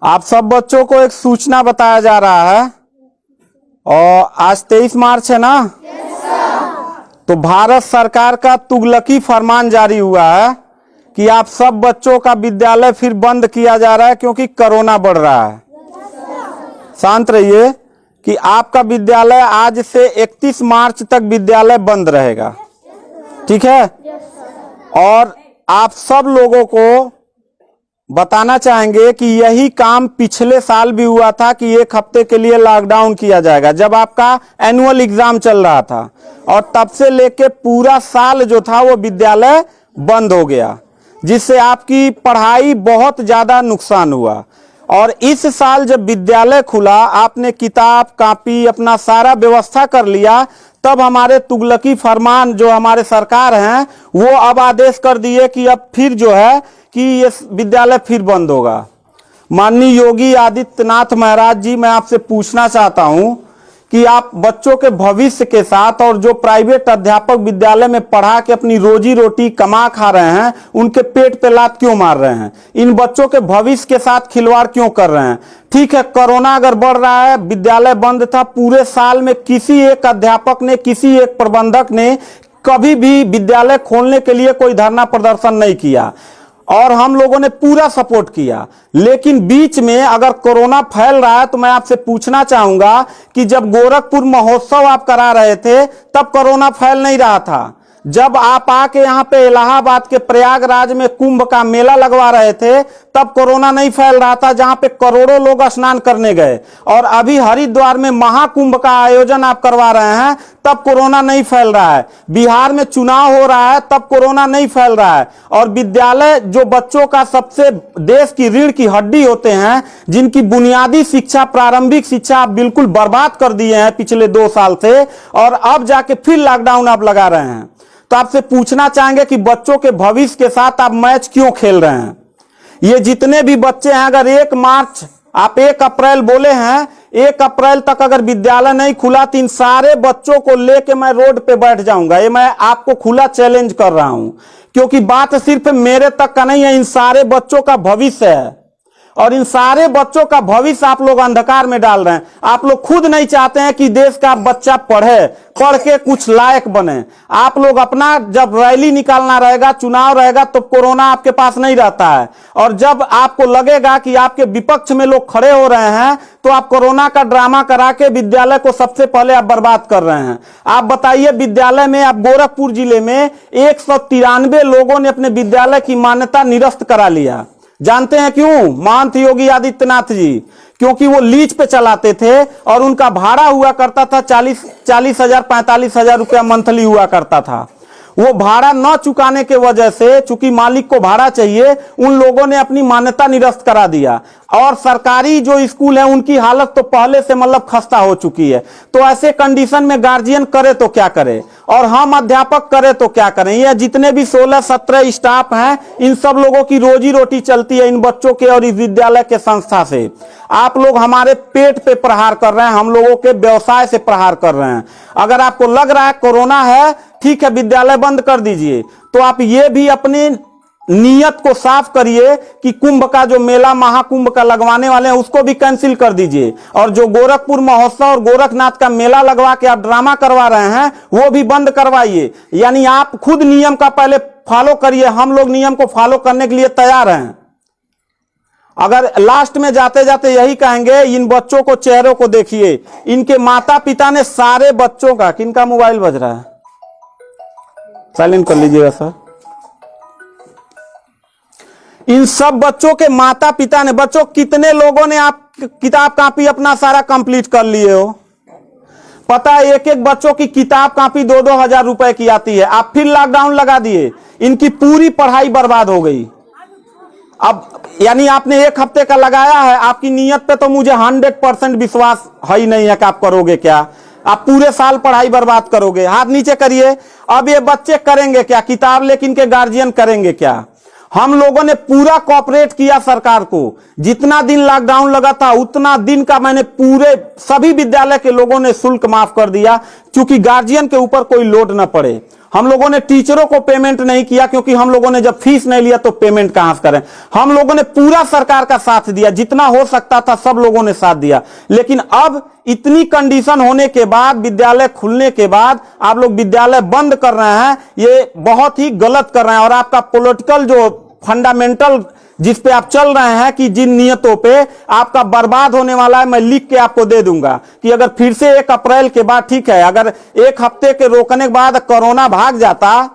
आप सब बच्चों को एक सूचना बताया जा रहा है और आज 23 मार्च है ना। तो भारत सरकार का तुगलकी फरमान जारी हुआ है कि आप सब बच्चों का विद्यालय फिर बंद किया जा रहा है क्योंकि कोरोना बढ़ रहा है। शांत रहिए कि आपका विद्यालय आज से 31 मार्च तक विद्यालय बंद रहेगा, ठीक है। और आप सब लोगों को बताना चाहेंगे कि यही काम पिछले साल भी हुआ था कि एक हफ्ते के लिए लॉकडाउन किया जाएगा जब आपका एनुअल एग्जाम चल रहा था, और तब से लेके पूरा साल जो था वो विद्यालय बंद हो गया, जिससे आपकी पढ़ाई बहुत ज्यादा नुकसान हुआ। और इस साल जब विद्यालय खुला, आपने किताब कॉपी अपना सारा व्यवस्था कर लिया, तब हमारे तुगलकी फरमान जो हमारे सरकार हैं वो अब आदेश कर दिए कि अब फिर जो है कि ये विद्यालय फिर बंद होगा। माननीय योगी आदित्यनाथ महाराज जी, मैं आपसे पूछना चाहता हूं कि आप बच्चों के भविष्य के साथ और जो प्राइवेट अध्यापक विद्यालय में पढ़ा के अपनी रोजी रोटी कमा खा रहे हैं, उनके पेट पे लात क्यों मार रहे हैं? इन बच्चों के भविष्य के साथ खिलवाड़ क्यों कर रहे हैं? ठीक है, कोरोना अगर बढ़ रहा है, विद्यालय बंद था, पूरे साल में किसी एक अध्यापक ने, किसी एक प्रबंधक ने कभी भी विद्यालय खोलने के लिए कोई धरना प्रदर्शन नहीं किया और हम लोगों ने पूरा सपोर्ट किया। लेकिन बीच में अगर कोरोना फैल रहा है तो मैं आपसे पूछना चाहूंगा कि जब गोरखपुर महोत्सव आप करा रहे थे तब कोरोना फैल नहीं रहा था। जब आप आके यहाँ पे इलाहाबाद के प्रयागराज में कुंभ का मेला लगवा रहे थे तब कोरोना नहीं फैल रहा था, जहां पे करोड़ों लोग स्नान करने गए। और अभी हरिद्वार में महाकुंभ का आयोजन आप करवा रहे हैं तब कोरोना नहीं फैल रहा है। बिहार में चुनाव हो रहा है तब कोरोना नहीं फैल रहा है। और विद्यालय जो बच्चों का सबसे देश की रीढ़ की हड्डी होते हैं, जिनकी बुनियादी शिक्षा, प्रारंभिक शिक्षा आप बिल्कुल बर्बाद कर दिए हैं पिछले 2 साल से, और अब जाके फिर लॉकडाउन आप लगा रहे हैं। तो आपसे पूछना चाहेंगे कि बच्चों के भविष्य के साथ आप मैच क्यों खेल रहे हैं? ये जितने भी बच्चे हैं, अगर 1 मार्च आप 1 अप्रैल बोले हैं, 1 अप्रैल तक अगर विद्यालय नहीं खुला तो इन सारे बच्चों को लेके मैं रोड पे बैठ जाऊंगा। ये मैं आपको खुला चैलेंज कर रहा हूं, क्योंकि बात सिर्फ मेरे तक का नहीं है, इन सारे बच्चों का भविष्य है। और इन सारे बच्चों का भविष्य आप लोग अंधकार में डाल रहे हैं। आप लोग खुद नहीं चाहते हैं कि देश का बच्चा पढ़े, पढ़ के कुछ लायक बने। आप लोग अपना, जब रैली निकालना रहेगा, चुनाव रहेगा, तो कोरोना आपके पास नहीं रहता है। और जब आपको लगेगा कि आपके विपक्ष में लोग खड़े हो रहे हैं तो आप कोरोना का ड्रामा करा के विद्यालय को सबसे पहले आप बर्बाद कर रहे हैं। आप बताइए, विद्यालय में, आप गोरखपुर जिले में 193 लोगों ने अपने विद्यालय की मान्यता निरस्त करा लिया। जानते हैं क्यों? महंत योगी आदित्यनाथ जी, क्योंकि वो लीज पे चलाते थे और उनका भाड़ा हुआ करता था 40,000 45,000 रुपया मंथली हुआ करता था। वो भाड़ा न चुकाने के वजह से, चूंकि मालिक को भाड़ा चाहिए, उन लोगों ने अपनी मान्यता निरस्त करा दिया। और सरकारी जो स्कूल है उनकी हालत तो पहले से मतलब खस्ता हो चुकी है। तो ऐसे कंडीशन में गार्जियन करे तो क्या करे, और हम अध्यापक करे तो क्या करें? ये जितने भी 16-17 स्टाफ हैं, इन सब लोगों की रोजी रोटी चलती है इन बच्चों के और इस विद्यालय के संस्था से। आप लोग हमारे पेट पे प्रहार कर रहे हैं, हम लोगों के व्यवसाय से प्रहार कर रहे हैं। अगर आपको लग रहा है कोरोना है, ठीक है, विद्यालय बंद कर दीजिए, तो आप ये भी अपनी नियत को साफ करिए कि कुंभ का जो मेला, महाकुंभ का लगवाने वाले हैं, उसको भी कैंसिल कर दीजिए। और जो गोरखपुर महोत्सव और गोरखनाथ का मेला लगवा के आप ड्रामा करवा रहे हैं, वो भी बंद करवाइए। यानी आप खुद नियम का पहले फॉलो करिए, हम लोग नियम को फॉलो करने के लिए तैयार हैं। अगर लास्ट में जाते जाते यही कहेंगे, इन बच्चों को, चेहरों को देखिए, इनके माता पिता ने सारे बच्चों का, किनका मोबाइल बज रहा है, साइलेंट कर लीजिएगा सर। इन सब बच्चों के माता पिता ने, बच्चों कितने लोगों ने आप किताब कॉपी अपना सारा कंप्लीट कर लिए हो? पता है, एक एक बच्चों की किताब कॉपी 2-2 हजार रुपए की आती है। आप फिर लॉकडाउन लगा दिए, इनकी पूरी पढ़ाई बर्बाद हो गई। अब यानी आपने 1 हफ्ते का लगाया है, आपकी नीयत पे तो मुझे 100% विश्वास है ही नहीं है कि आप करोगे क्या। आप पूरे साल पढ़ाई बर्बाद करोगे। हाथ नीचे करिए। अब ये बच्चे करेंगे क्या? किताब लेकिन इनके गार्जियन करेंगे क्या? हम लोगों ने पूरा कोऑपरेट किया सरकार को। जितना दिन लॉकडाउन लगा था उतना दिन का मैंने पूरे सभी विद्यालय के लोगों ने शुल्क माफ कर दिया, क्योंकि गार्जियन के ऊपर कोई लोड न पड़े। हम लोगों ने टीचरों को पेमेंट नहीं किया, क्योंकि हम लोगों ने जब फीस नहीं लिया तो पेमेंट कहां से करें। हम लोगों ने पूरा सरकार का साथ दिया, जितना हो सकता था सब लोगों ने साथ दिया। लेकिन अब इतनी कंडीशन होने के बाद, विद्यालय खुलने के बाद आप लोग विद्यालय बंद कर रहे हैं, ये बहुत ही गलत कर रहे हैं। और आपका पॉलिटिकल जो फंडामेंटल जिस पे आप चल रहे हैं कि जिन नियतों पे आपका बर्बाद होने वाला है, मैं लिख के आपको दे दूंगा कि अगर फिर से 1 अप्रैल के बाद, ठीक है, अगर 1 हफ्ते के रोकने के बाद कोरोना भाग जाता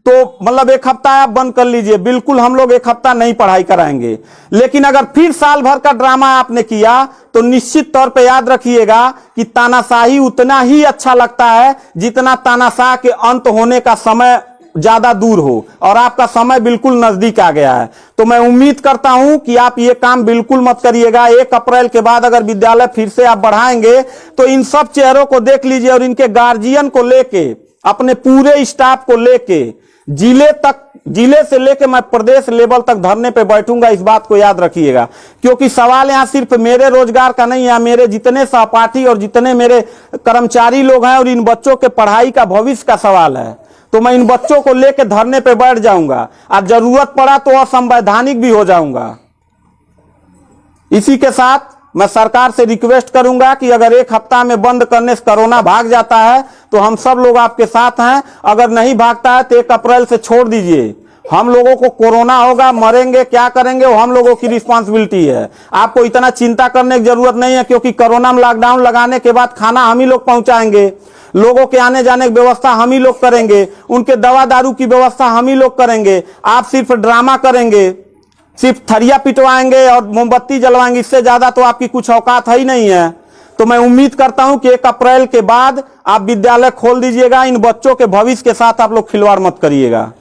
तो मतलब 1 हफ्ता आप बंद कर लीजिए, बिल्कुल हम लोग 1 हफ्ता नहीं पढ़ाई कराएंगे। लेकिन अगर फिर साल भर का ड्रामा आपने किया तो निश्चित तौर पे याद रखिएगा कि तानाशाही उतना ही अच्छा लगता है जितना तानाशाह के अंत होने का समय ज्यादा दूर हो, और आपका समय बिल्कुल नजदीक आ गया है। तो मैं उम्मीद करता हूं कि आप ये काम बिल्कुल मत करिएगा। 1 अप्रैल के बाद अगर विद्यालय फिर से आप बढ़ाएंगे तो इन सब चेहरों को देख लीजिए और इनके गार्जियन को लेके, अपने पूरे स्टाफ को लेके जिले से लेके मैं प्रदेश लेवल तक धरने पे बैठूंगा, इस बात को याद रखिएगा। क्योंकि सवाल यहां सिर्फ मेरे रोजगार का नहीं है, मेरे जितने सहपाठी और जितने मेरे कर्मचारी लोग हैं और इन बच्चों के पढ़ाई का भविष्य का सवाल है। तो मैं इन बच्चों को लेकर धरने पे बैठ जाऊंगा और जरूरत पड़ा तो असंवैधानिक भी हो जाऊंगा। इसी के साथ मैं सरकार से रिक्वेस्ट करूंगा कि अगर 1 हफ्ता में बंद करने से कोरोना भाग जाता है तो हम सब लोग आपके साथ हैं, अगर नहीं भागता है तो 1 अप्रैल से छोड़ दीजिए। हम लोगों को कोरोना होगा, मरेंगे, क्या करेंगे वो हम लोगों की रिस्पांसिबिलिटी है। आपको इतना चिंता करने की जरूरत नहीं है, क्योंकि कोरोना में लॉकडाउन लगाने के बाद खाना हम ही लोग पहुंचाएंगे, लोगों के आने जाने की व्यवस्था हम ही लोग करेंगे, उनके दवा दारू की व्यवस्था हम ही लोग करेंगे। आप सिर्फ ड्रामा करेंगे, सिर्फ थरिया पिटवाएंगे और मोमबत्ती जलवाएंगे, इससे ज्यादा तो आपकी कुछ औकात है ही नहीं है। तो मैं उम्मीद करता हूं कि 1 अप्रैल के बाद आप विद्यालय खोल दीजिएगा। इन बच्चों के भविष्य के साथ आप लोग खिलवाड़ मत करिएगा।